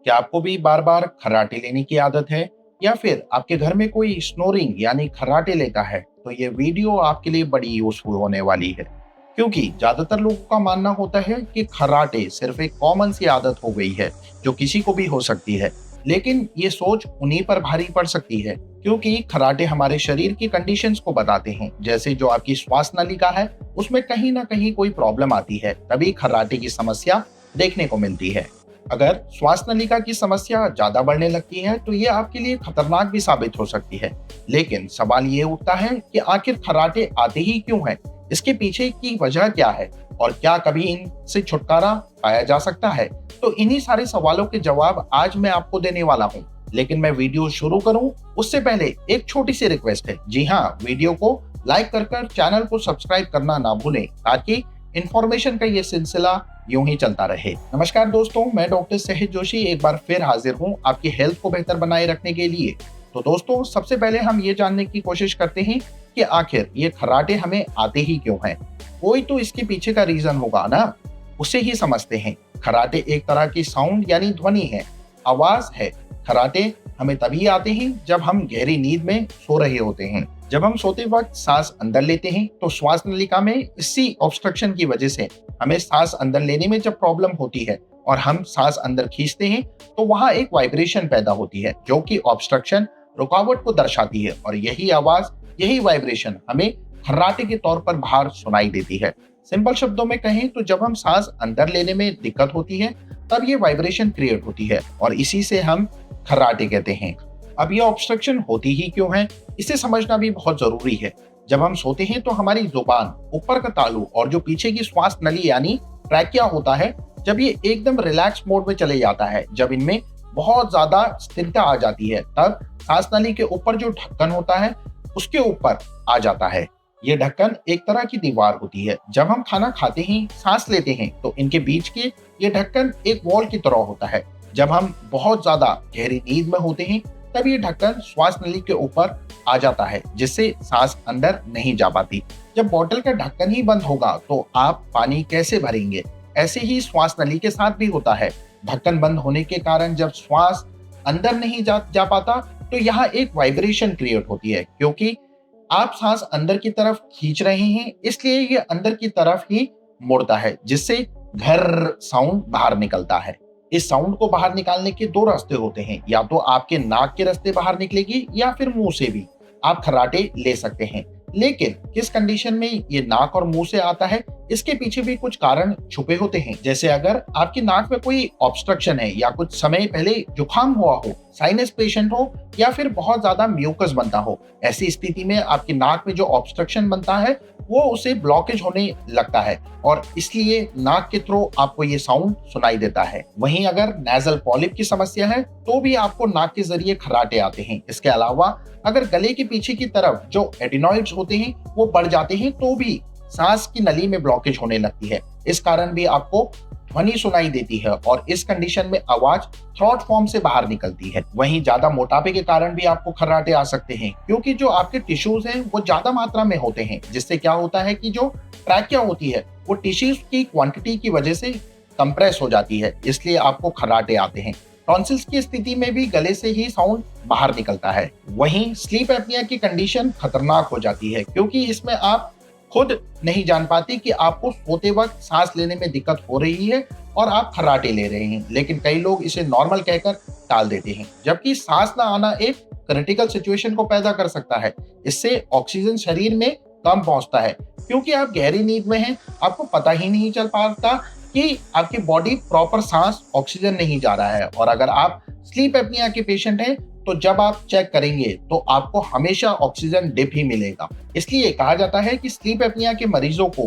क्या आपको भी बार बार खर्राटे लेने की आदत है या फिर आपके घर में कोई स्नोरिंग यानी खर्राटे लेता है? तो ये वीडियो आपके लिए बड़ी यूजफुल होने वाली है, क्योंकि ज्यादातर लोगों का मानना होता है कि खर्राटे सिर्फ एक कॉमन सी आदत हो गई है जो किसी को भी हो सकती है। लेकिन ये सोच उन्हीं पर भारी पड़ सकती है, क्योंकि खर्राटे हमारे शरीर की कंडीशंस को बताते हैं। जैसे जो आपकी श्वास नलिका है, उसमें कहीं ना कहीं कोई प्रॉब्लम आती है, तभी खर्राटे की समस्या देखने को मिलती है। अगर श्वास नलिका की समस्या ज्यादा बढ़ने लगती है तो ये आपके लिए खतरनाक भी साबित हो सकती है। लेकिन सवाल ये उठता है कि आखिर खर्राटे आते ही क्यों हैं? इसके पीछे की वजह क्या है और क्या कभी इनसे छुटकारा पाया जा सकता है? तो इन्हीं सारे सवालों के जवाब आज मैं आपको देने वाला हूँ। लेकिन मैं वीडियो शुरू करूं उससे पहले एक छोटी सी रिक्वेस्ट है। जी हाँ, वीडियो को लाइक कर चैनल को सब्सक्राइब करना ना भूलें, ताकि इंफॉर्मेशन का ये सिलसिला यूं ही चलता रहे। नमस्कार दोस्तों, मैं डॉक्टर सहज जोशी एक बार फिर हाजिर हूं आपकी हेल्थ को बेहतर बनाए रखने के लिए। तो दोस्तों, सबसे पहले हम ये जानने की कोशिश करते हैं कि आखिर ये खर्राटे हमें आते ही क्यों हैं। कोई तो इसके पीछे का रीजन होगा ना, उसे ही समझते हैं। खर्राटे एक तरह की साउंड यानी ध्वनि है, आवाज है। खर्राटे हमें तभी आते हैं जब हम गहरी नींद में सो रहे होते हैं। जब हम सोते वक्त सांस अंदर लेते हैं तो श्वास नलिका में इसी ऑब्स्ट्रक्शन की वजह से हमें सांस अंदर लेने में जब प्रॉब्लम होती है और हम सांस अंदर खींचते हैं तो वहां एक वाइब्रेशन पैदा होती है जो कि ऑब्स्ट्रक्शन, रुकावट को दर्शाती है। और यही आवाज, यही वाइब्रेशन हमें खर्राटे के तौर पर बाहर सुनाई देती है। सिंपल शब्दों में कहें तो जब हम सांस अंदर लेने में दिक्कत होती है तब ये वाइब्रेशन क्रिएट होती है और इसी से हम खर्राटे कहते हैं। अब ये ऑब्स्ट्रक्शन होती ही क्यों है, इसे समझना भी बहुत जरूरी है। जब हम सोते हैं तो हमारी जुबान, ऊपर का तालु और जो पीछे की श्वास नली यानी ट्रैकिया होता है, जब ये एकदम रिलैक्स मोड में चले जाता है, जब इनमें बहुत ज्यादा स्थिरता आ जाती है, तब सांस नली के ऊपर जो ढक्कन होता है उसके ऊपर आ जाता है। ये ढक्कन एक तरह की दीवार होती है। जब हम खाना खाते हैं, सांस लेते हैं तो इनके बीच के ये ढक्कन एक वॉल की तरह होता है। जब हम बहुत ज्यादा गहरी नींद में होते हैं तब ये ढक्कन श्वास नली के ऊपर आ जाता है, जिससे सांस अंदर नहीं जा पाती। जब बोतल का ढक्कन ही बंद होगा तो आप पानी कैसे भरेंगे? ऐसे ही श्वास नली के साथ भी होता है। ढक्कन बंद होने के कारण जब श्वास अंदर नहीं जा पाता तो यहाँ एक वाइब्रेशन क्रिएट होती है, क्योंकि आप सांस अंदर की तरफ खींच रहे हैं, इसलिए ये अंदर की तरफ ही मुड़ता है, जिससे घर साउंड बाहर निकलता है। इस साउंड को बाहर निकालने के दो रास्ते होते हैं, या तो आपके नाक के रास्ते बाहर निकलेगी या फिर मुंह से भी आप खर्राटे ले सकते हैं। लेकिन किस कंडीशन में ये नाक और मुंह से आता है, इसके पीछे भी कुछ कारण छुपे होते हैं। जैसे अगर आपकी नाक में कोई ऑब्स्ट्रक्शन है या कुछ समय पहले जुकाम हुआ हो, साइनस पेशेंट हो या फिर बहुत ज्यादा म्यूकस बनता हो, ऐसी स्थिति में आपकी नाक में जो ऑब्स्ट्रक्शन बनता है वो उसे ब्लॉकेज होने लगता है और इसलिए नाक के थ्रू आपको ये साउंड सुनाई देता है। वहीं अगर नेजल पॉलिप की समस्या है तो भी आपको नाक के जरिए खर्राटे आते हैं। इसके अलावा अगर गले के पीछे की तरफ जो एडिनॉइड्स होते हैं वो बढ़ जाते हैं तो भी सांस की नली में ब्लॉकेज होने लगती है। इस कारण भी आपको ध्वनि सुनाई देती है और इस कंडीशन में आवाज थ्रॉट फॉर्म से बाहर निकलती है। वहीं ज्यादा मोटापे के कारण भी आपको खर्राटे आ सकते हैं, क्योंकि जो आपके टिश्यूज हैं वो ज्यादा मात्रा में होते हैं, जिससे क्या होता है कि जो ट्रैकिया होती है वो टिश्यूज की क्वांटिटी की वजह से कंप्रेस हो जाती है, इसलिए आपको खर्राटे आते हैं। टॉन्सिल्स की स्थिति में भी गले से ही साउंड बाहर निकलता है। वहीं स्लीप एपनिया की कंडीशन खतरनाक हो जाती है, क्योंकि इसमें आप खुद नहीं जान पाते कि आपको सोते वक्त सांस लेने में दिक्कत हो रही है और आप खर्राटे ले रहे हैं, लेकिन कई लोग इसे नॉर्मल कहकर टाल देते हैं, जबकि सांस ना आना एक क्रिटिकल सिचुएशन को पैदा कर सकता है। इससे ऑक्सीजन शरीर में कम पहुंचता है, क्योंकि आप गहरी नींद में हैं, आपको पता ही नहीं चल पाता कि आपकी बॉडी प्रॉपर सांस ऑक्सीजन नहीं जा रहा है। और अगर आप स्लीप एपनिया के पेशेंट हैं तो जब आप चेक करेंगे तो आपको हमेशा ऑक्सीजन डिप ही मिलेगा। इसलिए कहा जाता है कि स्लीप एपनिया के मरीजों को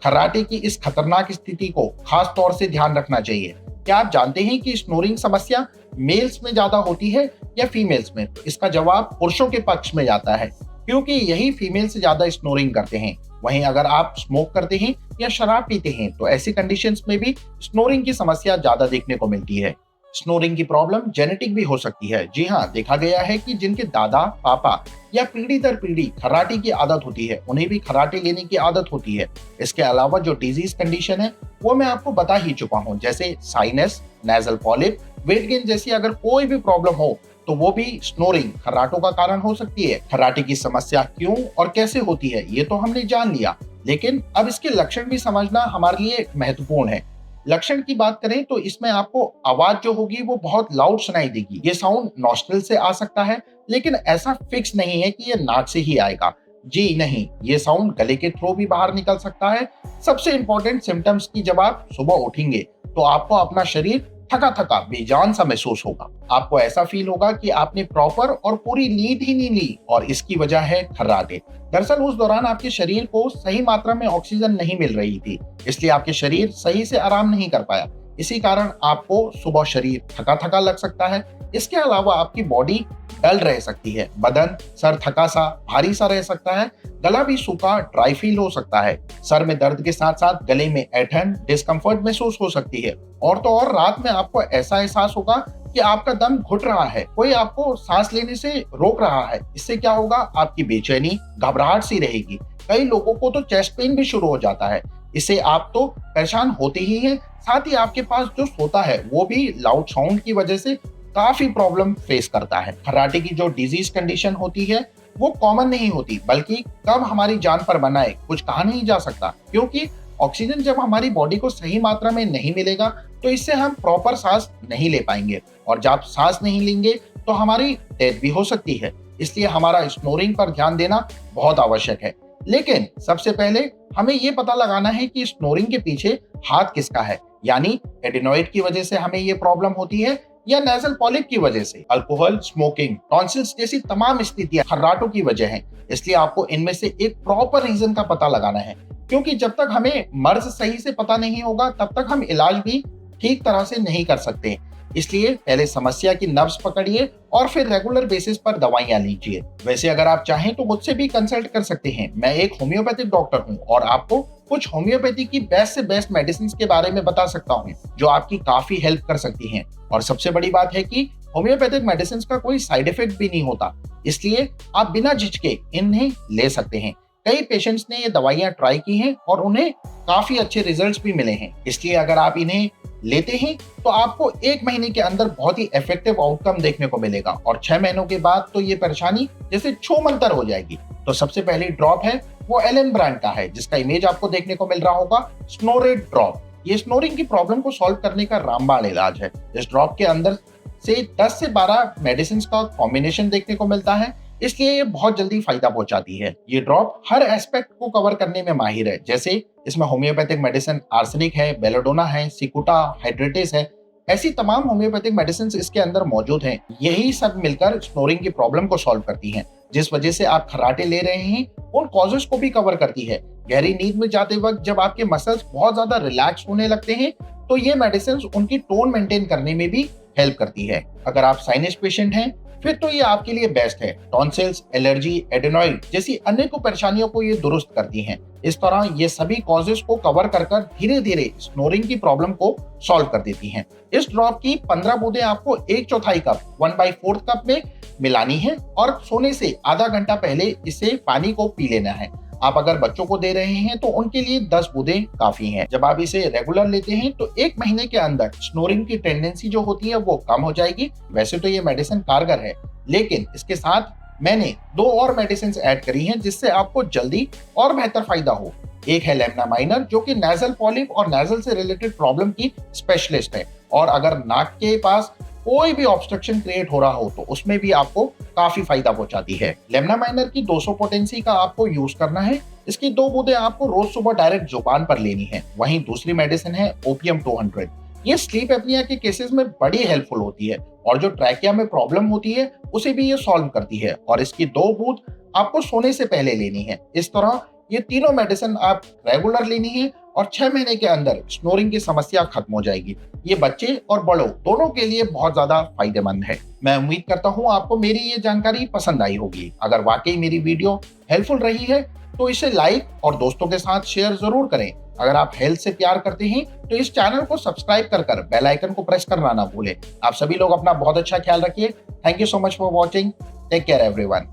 खर्राटे की इस खतरनाक स्थिति को खास तौर से ध्यान रखना चाहिए। क्या आप जानते हैं कि स्नोरिंग समस्या मेल्स में ज्यादा होती है या फीमेल्स में? तो इसका जवाब पुरुषों के पक्ष में जाता है, क्योंकि यही फीमेल से ज्यादा स्नोरिंग करते हैं। वहीं अगर आप स्मोक करते हैं या शराब पीते हैं तो ऐसी कंडीशंस में भी स्नोरिंग की समस्या ज्यादा देखने को मिलती है। स्नोरिंग की प्रॉब्लम जेनेटिक भी हो सकती है। जी हाँ, देखा गया है कि जिनके दादा, पापा या पीढ़ी दर पीढ़ी खर्राटे की आदत होती है, उन्हें भी खर्राटे लेने की आदत होती है। इसके अलावा जो डिजीज कंडीशन है वो मैं आपको बता ही चुका हूँ, जैसे sinus, nasal polyp weight gain जैसी अगर कोई भी प्रॉब्लम हो तो वो भी स्नोरिंग खर्राटों का कारण हो सकती है। खर्राटे की समस्या क्यों और कैसे होती है ये तो हमने जान लिया, लेकिन अब इसके लक्षण भी समझना हमारे लिए महत्वपूर्ण है। लक्षण की बात करें तो इसमें आपको आवाज जो होगी वो बहुत लाउड सुनाई देगी। ये साउंड नॉस्ट्रल से आ सकता है, लेकिन ऐसा फिक्स नहीं है कि ये नाक से ही आएगा। जी नहीं, ये साउंड गले के थ्रू भी बाहर निकल सकता है। सबसे इंपॉर्टेंट सिम्टम्स की जब आप सुबह उठेंगे तो आपको अपना शरीर थका थका बेजान सा महसूस होगा। आपको ऐसा फील होगा कि आपने प्रॉपर और पूरी नींद ही नहीं ली, और इसकी वजह है खर्राटे। दरअसल उस दौरान आपके शरीर को सही मात्रा में ऑक्सीजन नहीं मिल रही थी, इसलिए आपके शरीर सही से आराम नहीं कर पाया। इसी कारण आपको सुबह शरीर थका थका लग सकता है। इसके अलावा आपकी बॉडी डल रह सकती है, बदन सर थका सा भारी सा रह सकता है, गला भी सूखा ड्राई फील हो सकता है। सर में दर्द के साथ साथ गले में ऐंठन डिस्कम्फर्ट महसूस हो सकती है। और तो और रात में आपको ऐसा एहसास होगा कि आपका दम घुट रहा है, कोई आपको सांस लेने से रोक रहा है। इससे क्या होगा, आपकी बेचैनी घबराहट सी रहेगी। कई लोगों को तो चेस्ट पेन भी शुरू हो जाता है। इससे आप तो परेशान होते ही हैं, साथ ही आपके पास जो सोता है वो भी लाउड साउंड की वजह से काफी प्रॉब्लम फेस करता है। खर्राटे की जो डिजीज कंडीशन होती है वो कॉमन नहीं होती, बल्कि कब हमारी जान पर बनाए कुछ कहा नहीं जा सकता, क्योंकि ऑक्सीजन जब हमारी बॉडी को सही मात्रा में नहीं मिलेगा तो इससे हम प्रॉपर सांस नहीं ले पाएंगे, और जब सांस नहीं लेंगे तो हमारी डेथ भी हो सकती है। इसलिए हमारा स्नोरिंग पर ध्यान देना बहुत आवश्यक है। लेकिन सबसे पहले हमें ये पता लगाना है कि स्नोरिंग के पीछे हाथ किसका है, यानी एडिनॉइड की वजह से हमें ये प्रॉब्लम होती है या नेजल पॉलिप की वजह से। अल्कोहल, स्मोकिंग, टॉन्सिल्स जैसी तमाम स्थितियां खर्राटों की वजह हैं। इसलिए आपको इनमें से एक प्रॉपर रीजन का पता लगाना है, क्योंकि जब तक हमें मर्ज सही से पता नहीं होगा तब तक हम इलाज भी ठीक तरह से नहीं कर सकते। इसलिए पहले समस्या की नब्ज पकड़िए और फिर रेगुलर बेसिस पर दवाइयां लीजिए। वैसे अगर आप चाहें तो मुझसे भी कंसल्ट कर सकते हैं। मैं एक होम्योपैथिक डॉक्टर हूं और आपको कुछ होम्योपैथी की बेस्ट से बेस्ट मेडिसिन के बारे में बता सकता हूं, जो आपकी काफी हेल्प कर सकती हैं। और सबसे बड़ी बात है कि होम्योपैथिक मेडिसिन का कोई साइड इफेक्ट भी नहीं होता, इसलिए आप बिना झिझके इन्हें ले सकते हैं। कई पेशेंट्स ने ये दवाइयां ट्राई की हैं और उन्हें काफी अच्छे रिजल्ट्स भी मिले हैं। इसलिए अगर आप इन्हें लेते हैं तो आपको 1 महीने के अंदर बहुत ही इफेक्टिव आउटकम देखने को मिलेगा, और 6 महीनों के बाद तो ये परेशानी जैसे छू मंतर हो जाएगी। तो सबसे पहली ड्रॉप है वो एलन ब्रांड का है, जिसका इमेज आपको देखने को मिल रहा होगा, स्नोरेड ड्रॉप। ये स्नोरिंग की प्रॉब्लम को सॉल्व करने का रामबाण इलाज है। इस ड्रॉप के अंदर से 10 से 12 मेडिसिन का कॉम्बिनेशन देखने को मिलता है, इसलिए ये बहुत जल्दी फायदा पहुंचाती है। ये ड्रॉप हर एस्पेक्ट को कवर करने में माहिर है, जैसे इसमें होम्योपैथिक मेडिसिन आर्सेनिक है, बेलाडोना है, सिकुटा, हाइड्रेटिस है, ऐसी तमाम होम्योपैथिक मेडिसिन इसके अंदर मौजूद हैं। यही सब मिलकर स्नोरिंग की प्रॉब्लम को सॉल्व करती हैं। जिस वजह से आप खर्राटे ले रहे हैं उन कॉजेस को भी कवर करती है। गहरी नींद में जाते वक्त जब आपके मसल्स बहुत ज्यादा रिलैक्स होने लगते हैं तो ये मेडिसिन उनकी टोन मेंटेन करने में भी हेल्प करती है। अगर आप साइनस पेशेंट हैं फिर तो ये आपके लिए बेस्ट है। टॉन्सिल्स, एलर्जी, एडेनॉइड जैसी अन्य परेशानियों को ये दुरुस्त करती हैं। इस तरह ये सभी कॉजेस को कवर कर धीरे धीरे स्नोरिंग की प्रॉब्लम को सॉल्व कर देती हैं। इस ड्रॉप की 15 बूंदें आपको 1/4 कप 1/4 कप में मिलानी है और सोने से आधा घंटा पहले इसे पानी को पी लेना है। आप अगर बच्चों को दे रहे हैं तो उनके लिए 10 बूंदें काफी हैं। जब आप इसे रेगुलर लेते हैं तो 1 महीने के अंदर स्नोरिंग की टेंडेंसी जो होती है वो कम हो जाएगी। वैसे तो ये मेडिसिन कारगर है, लेकिन इसके साथ मैंने 2 और मेडिसिन ऐड करी हैं जिससे आपको जल्दी और बेहतर फायदा हो। एक है लेमना माइनर, जो कि नेजल पॉलिप और नेजल से रिलेटेड प्रॉब्लम की स्पेशलिस्ट है, और अगर नाक के पास कोई भी ऑब्स्ट्रक्शन क्रिएट हो रहा हो तो उसमें भी आपको काफी फायदा पहुंचाती है। लेमना माइनर की 200 पोटेंसी का आपको यूज करना है। इसकी 2 बूंदें आपको रोज सुबह डायरेक्ट जुबान पर लेनी है। वहीं दूसरी मेडिसिन है ओपियम 200। ये स्लीप एपनिया के केसेस में बड़ी हेल्पफुल होती है, और जो ट्रैकिया में प्रॉब्लम होती है उसे भी ये सॉल्व करती है, और इसकी 2 बूंद आपको सोने से पहले लेनी है। इस तरह ये तीनों मेडिसिन आप रेगुलर लेनी है और 6 महीने के अंदर स्नोरिंग की समस्या खत्म हो जाएगी। ये बच्चे और बड़ों दोनों के लिए बहुत ज्यादा फायदेमंद है। मैं उम्मीद करता हूँ आपको मेरी ये जानकारी पसंद आई होगी। अगर वाकई मेरी वीडियो हेल्पफुल रही है तो इसे लाइक और दोस्तों के साथ शेयर जरूर करें। अगर आप हेल्थ से प्यार करते हैं तो इस चैनल को सब्सक्राइब कर बेल आइकन को प्रेस करना ना भूलें। आप सभी लोग अपना बहुत अच्छा ख्याल रखिए। Thank you so much for watching. Take care everyone.